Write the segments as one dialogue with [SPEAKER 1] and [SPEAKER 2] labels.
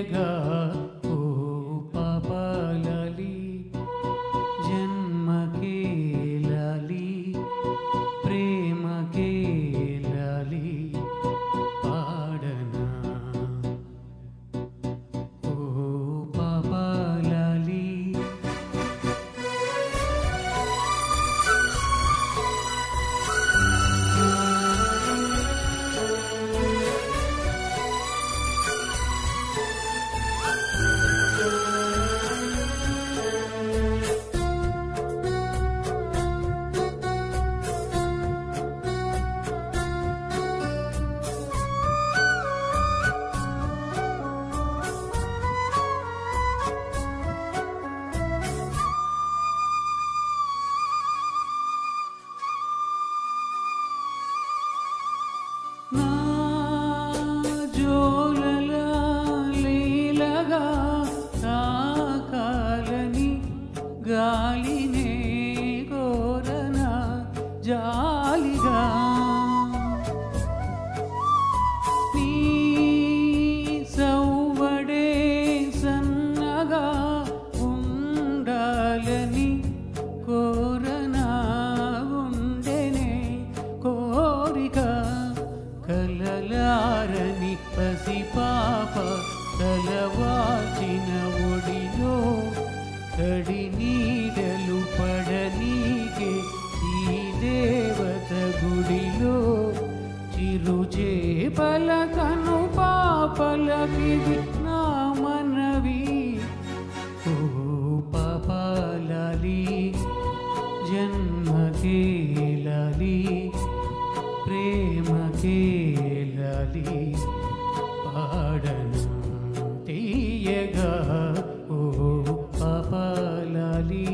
[SPEAKER 1] తీయగా ఓ పాపాలాలి జన్మకే లాలి ప్రేమకే లాలి పాడనా ఓ పాపాలాలి నా జోలల లీలగా తాకాలని గాలినే కోరనా జాలిగా నీ సౌవడే సన్నగా ఉండాలని కోరనా ఉండెనే కోరిక కలలారని పసిపాప తలవాచిన ఒడిలో తడి నీడలు పడనీకే ఈ దేవత గుడిలో చిరుచేపల కను పాపలకిది నా మనవి ఓ పాపాలాలి జన్మకే లాలి ప్రేమకే లాలి పాడను తీయగా ఓ పాపాలాలి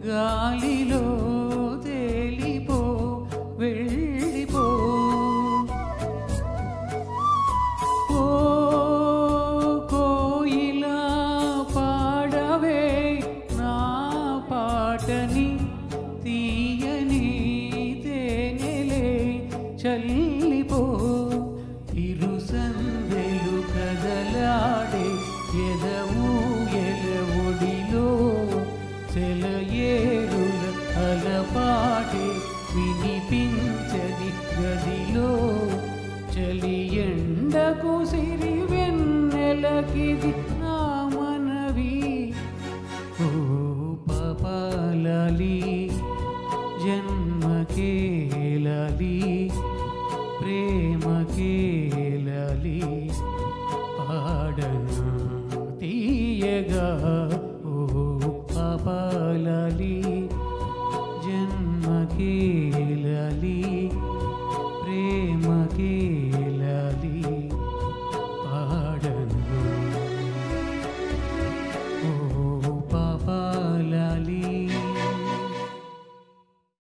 [SPEAKER 1] గాలిలో తేలిపో వెళ్ళిపో ఓ కోయిలా పాడవే నా పాటని తీయని తేనెలే చల్లిపో తిరుసందెలు కదలాడే ఎదవు ఎలవొడిలో సెలయేరుల అలపాటే వినిపించని గదిలో చలి ఎండకు సిరి వెన్నెలకిది నా మనవి ఓ పాపాలాలి జన్మకే లాలి ప్రేమకే లాలి పాడను తీయగా ఓ పాపాలాలి జన్మకే లాలి